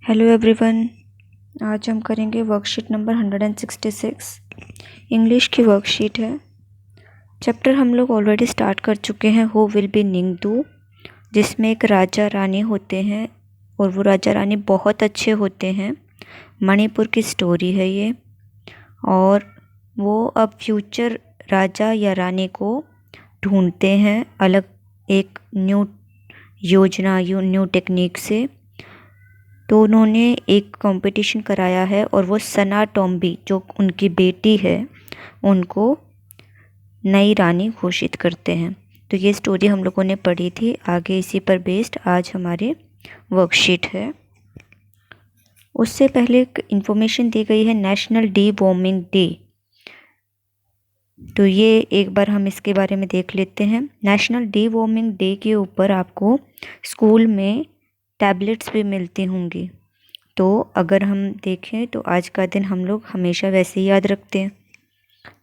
Hello everyone. आज हम करेंगे वर्कशीट नंबर 166। इंग्लिश की वर्कशीट है। चैप्टर हम लोग ऑलरेडी स्टार्ट कर चुके हैं, हु विल बी निंगदू, जिसमें एक राजा रानी होते हैं और वो राजा रानी बहुत अच्छे होते हैं। मणिपुर की स्टोरी है ये। और वो अब फ्यूचर राजा या रानी को ढूंढते हैं अलग एक न्यू योजना न्यू टेक्निक से। तो उन्होंने एक कंपटीशन कराया है और वो सना टॉम्बी जो उनकी बेटी है उनको नई रानी घोषित करते हैं। तो ये स्टोरी हम लोगों ने पढ़ी थी, आगे इसी पर बेस्ड आज हमारी वर्कशीट है। उससे पहले एक इन्फॉर्मेशन दी गई है नेशनल डी वॉर्मिंग डे। तो ये एक बार हम इसके बारे में देख लेते हैं। नेशनल डी वॉर्मिंग डे के ऊपर आपको स्कूल में टैबलेट्स भी मिलती होंगी। तो अगर हम देखें तो आज का दिन हम लोग हमेशा वैसे ही याद रखते हैं।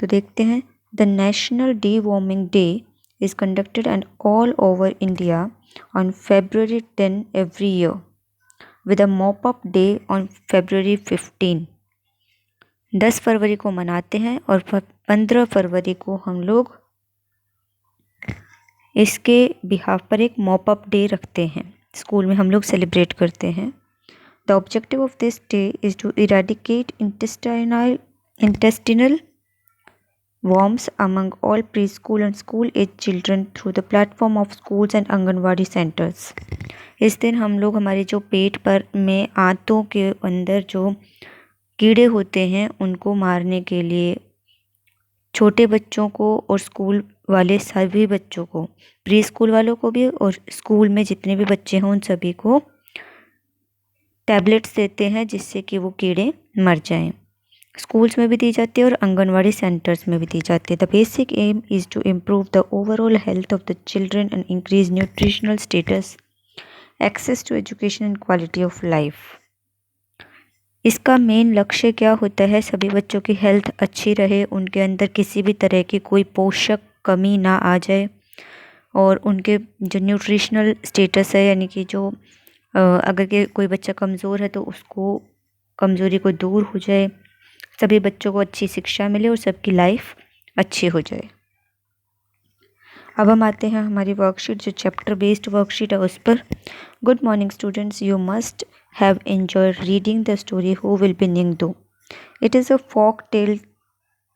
तो देखते हैं। The national D warming day is conducted and all over India on February 10 every year with a mop up day on February 15। 10 फरवरी को मनाते हैं और 15 फरवरी को हम लोग इसके बिहाफ पर एक मॉप अप डे रखते हैं। स्कूल में हम लोग सेलिब्रेट करते हैं। The objective of this day is to eradicate intestinal worms among all preschool and school-age children through the platform of schools and anganwadi centers। इस दिन हम लोग हमारे जो पेट पर में आंतों के अंदर जो कीड़े होते हैं उनको मारने के लिए छोटे बच्चों को और स्कूल वाले सभी बच्चों को, प्री स्कूल वालों को भी और स्कूल में जितने भी बच्चे हों उन सभी को टैबलेट्स देते हैं जिससे कि वो कीड़े मर जाएं। स्कूल्स में भी दी जाती है और आंगनवाड़ी सेंटर्स में भी दी जाती है। The basic aim is to improve the overall health of the children and increase nutritional status, access to education and quality of life. इसका मेन लक्ष्य क्या होता है? सभी बच्चों की हेल्थ अच्छी रहे, उनके अंदर किसी भी तरह की कोई पोषक कमी ना आ जाए और उनके जो न्यूट्रिशनल स्टेटस है यानी कि जो अगर के कोई बच्चा कमज़ोर है तो उसको कमज़ोरी को दूर हो जाए, सभी बच्चों को अच्छी शिक्षा मिले और सबकी लाइफ अच्छी हो जाए। अब हम आते हैं हमारी वर्कशीट जो चैप्टर बेस्ड वर्कशीट है उस पर। Good morning students, you must have enjoyed reading the story who will be Ningthou. It is a folk tale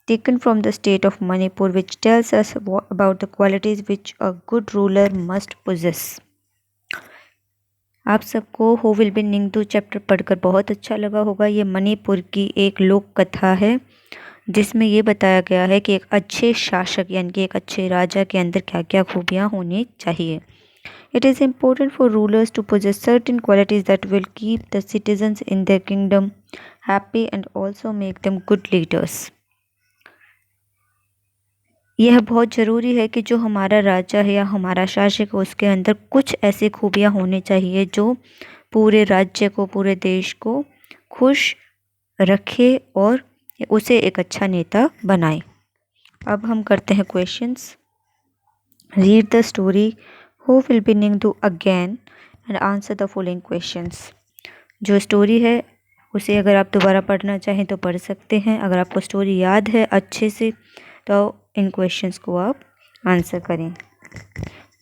taken from the state of Manipur which tells us about the qualities which a good ruler must possess। आप सबको who will be निंगदू chapter पढ़कर बहुत अच्छा लगा होगा। ये मणिपुर की एक लोक कथा है जिसमें ये बताया गया है कि एक अच्छे शासक यानी कि एक अच्छे राजा के अंदर क्या क्या खूबियाँ होनी चाहिए। It is important for rulers to possess certain qualities that will keep the citizens in their kingdom happy and also make them good leaders. यह बहुत ज़रूरी है कि जो हमारा राजा है या हमारा शासक है उसके अंदर कुछ ऐसी खूबियाँ होनी चाहिए जो पूरे राज्य को, पूरे देश को खुश रखे और उसे एक अच्छा नेता बनाए। अब हम करते हैं questions. Read the story who will be Ningthou again and answer the following questions. जो स्टोरी है उसे अगर आप दोबारा पढ़ना चाहें तो पढ़ सकते हैं। अगर आपको स्टोरी याद है अच्छे से तो इन क्वेश्चंस को आप आंसर करें।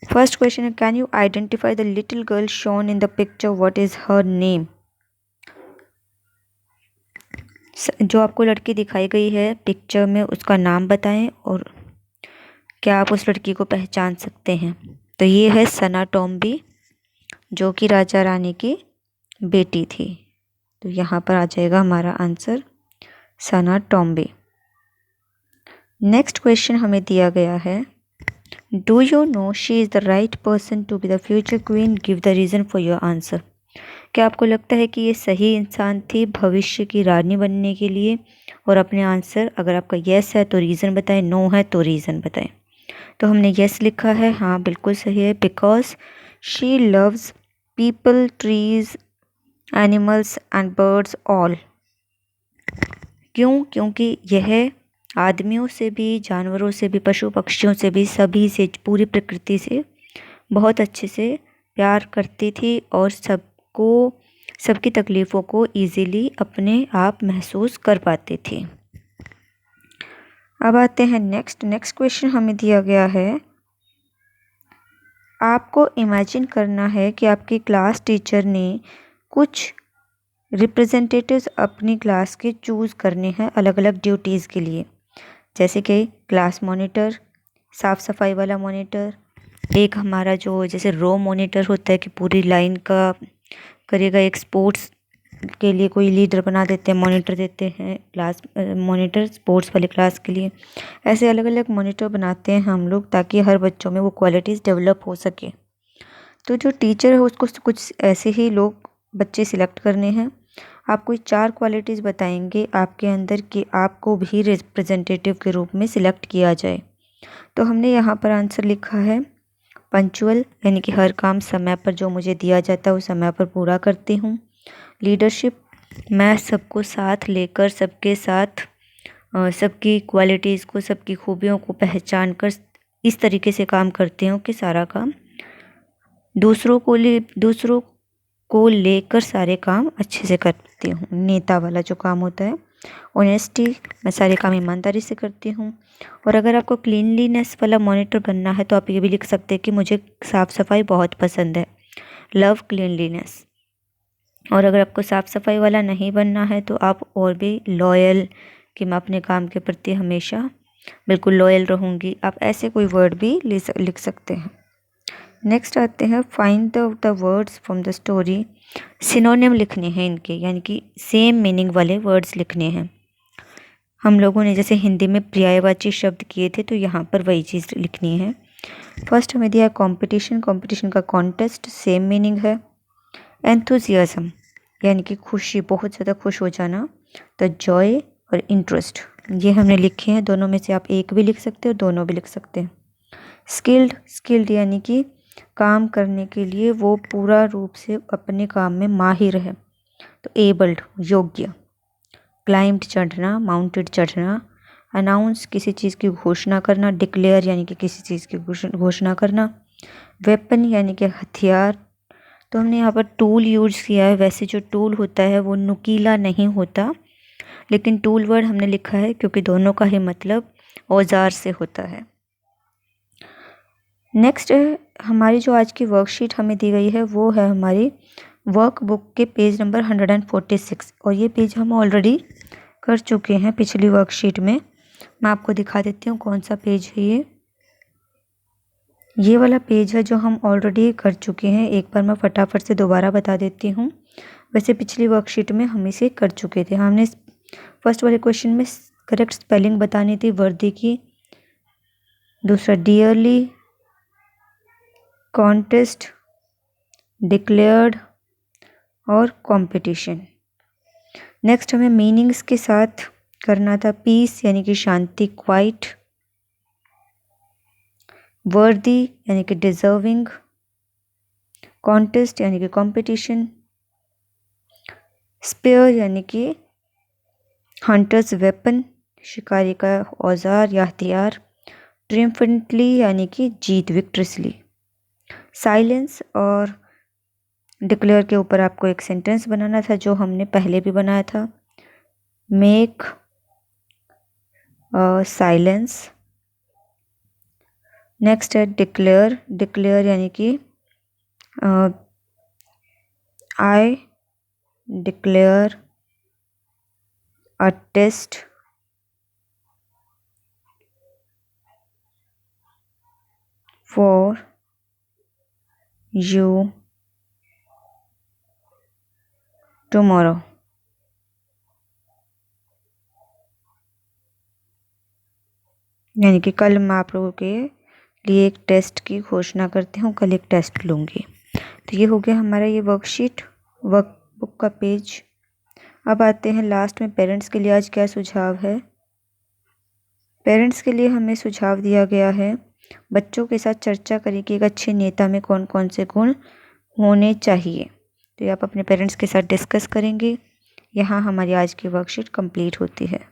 फर्स्ट क्वेश्चन है, can you identify the little girl shown in the picture, what is her name. जो आपको लड़की दिखाई गई है पिक्चर में उसका नाम बताएं और क्या आप उस लड़की को पहचान सकते हैं। तो ये है सना टॉम्बी जो कि राजा रानी की बेटी थी। तो यहाँ पर आ जाएगा हमारा answer Sana Tombi. Next question हमें दिया गया है, do you know she is the right person to be the future queen, give the reason for your answer. क्या आपको लगता है कि ये सही इंसान थी भविष्य की रानी बनने के लिए? और अपने आंसर अगर आपका येस है तो रीज़न बताएं, नो है तो रीज़न बताएं। तो हमने येस लिखा है, हाँ बिल्कुल सही है। Because she loves people, trees, animals and birds all. क्यों? क्योंकि यह आदमियों से भी, जानवरों से भी, पशु पक्षियों से भी, सभी से, पूरी प्रकृति से बहुत अच्छे से प्यार करती थी और सबको सबकी तकलीफ़ों को ईज़िली अपने आप महसूस कर पाते थे। अब आते हैं नेक्स्ट क्वेश्चन हमें दिया गया है, आपको इमेजिन करना है कि आपकी क्लास टीचर ने कुछ रिप्रेजेंटेटिव्स अपनी क्लास के चूज़ करने हैं अलग अलग ड्यूटीज़ के लिए, जैसे कि क्लास मॉनिटर, साफ़ सफाई वाला मॉनिटर, एक हमारा जो जैसे रो मॉनिटर होता है कि पूरी लाइन का करेगा, एक स्पोर्ट्स के लिए कोई लीडर बना देते हैं, मॉनिटर देते हैं, क्लास मॉनिटर स्पोर्ट्स वाली क्लास के लिए। ऐसे अलग अलग मॉनिटर बनाते हैं हम लोग ताकि हर बच्चों में वो क्वालिटीज़ डेवलप हो सके। तो जो टीचर है उसको कुछ ऐसे ही लोग बच्चे सिलेक्ट करने हैं। आप कोई 4 क्वालिटीज़ बताएंगे आपके अंदर कि आपको भी रिप्रेजेंटेटिव के रूप में सिलेक्ट किया जाए। तो हमने यहाँ पर आंसर लिखा है पंक्चुअल, यानी कि हर काम समय पर जो मुझे दिया जाता है वो समय पर पूरा करती हूँ। लीडरशिप, मैं सबको साथ लेकर सबके साथ सबकी क्वालिटीज़ को, सबकी खूबियों को पहचान कर इस तरीके से काम करती हूँ कि सारा काम दूसरों को लेकर सारे काम अच्छे से करती हूँ। नेता वाला जो काम होता है, ऑनेस्टी, मैं सारे काम ईमानदारी से करती हूँ। और अगर आपको क्लीनलीनेस वाला मॉनिटर बनना है तो आप ये भी लिख सकते हैं कि मुझे साफ़ सफाई बहुत पसंद है, लव क्लीनलीनेस। और अगर आपको साफ़ सफाई वाला नहीं बनना है तो आप और भी लॉयल, कि मैं अपने काम के प्रति हमेशा बिल्कुल लॉयल रहूँगी, आप ऐसे कोई वर्ड भी लिख सकते हैं। नेक्स्ट आते हैं, find the words from the story. Synonym लिखने हैं इनके, यानी कि सेम मीनिंग वाले वर्ड्स लिखने हैं। हम लोगों ने जैसे हिंदी में पर्यायवाची शब्द किए थे तो यहाँ पर वही चीज़ लिखनी है। फर्स्ट हमें दिया है कंपटीशन, कंपटीशन का कॉन्टेस्ट, सेम मीनिंग है। एंथुजियाज्म, यानी कि खुशी, बहुत ज़्यादा खुश हो जाना। द जॉय और इंटरेस्ट, ये हमने लिखे हैं। दोनों में से आप एक भी लिख सकते हो, दोनों भी लिख सकते हैं। स्किल्ड यानी कि काम करने के लिए वो पूरा रूप से अपने काम में माहिर है, तो एबल्ड, योग्य। क्लाइम्ड, चढ़ना, माउंटेड, चढ़ना। अनाउंस, किसी चीज़ की घोषणा करना। डिक्लेयर यानी कि किसी चीज़ की घोषणा करना। वेपन यानी कि हथियार, तो हमने यहाँ पर टूल यूज किया है। वैसे जो टूल होता है वो नुकीला नहीं होता, लेकिन टूल वर्ड हमने लिखा है क्योंकि दोनों का ही मतलब औजार से होता है। नेक्स्ट हमारी जो आज की वर्कशीट हमें दी गई है वो है हमारी वर्कबुक के पेज नंबर 146, और ये पेज हम ऑलरेडी कर चुके हैं पिछली वर्कशीट में। मैं आपको दिखा देती हूँ कौन सा पेज है ये वाला पेज है जो हम ऑलरेडी कर चुके हैं। एक बार मैं फटाफट से दोबारा बता देती हूँ। वैसे पिछली वर्कशीट में हम इसे कर चुके थे। हमने फर्स्ट वाले क्वेश्चन में करेक्ट स्पेलिंग बतानी थी वर्दी की, दूसरा डियरली, कॉन्टेस्ट, डिक्लेयर्ड और कंपटीशन। नेक्स्ट हमें मीनिंग्स के साथ करना था। पीस यानी कि शांति, क्वाइट। वर्दी यानी कि डिजर्विंग। कॉन्टेस्ट यानी कि कंपटीशन। स्पेयर यानी कि हंटर्स वेपन, शिकारी का औजार या हथियार। ट्रिम्फेंटली यानी कि जीत, विक्ट्रसली। साइलेंस और डिक्लेयर के ऊपर आपको एक सेंटेंस बनाना था जो हमने पहले भी बनाया था। Make silence. नेक्स्ट है डिक्लेयर, डिक्लेयर यानी कि I declare a test for you tomorrow. यानी कि कल मैं आप लोगों के लिए एक टेस्ट की घोषणा करती हूँ, कल एक टेस्ट लूँगी। तो ये हो गया हमारा ये वर्कबुक का पेज। अब आते हैं लास्ट में पेरेंट्स के लिए आज क्या सुझाव है। पेरेंट्स के लिए हमें सुझाव दिया गया है, बच्चों के साथ चर्चा करें कि एक अच्छे नेता में कौन कौन से गुण होने चाहिए। तो ये आप अपने पेरेंट्स के साथ डिस्कस करेंगे। यहाँ हमारी आज की वर्कशीट कंप्लीट होती है।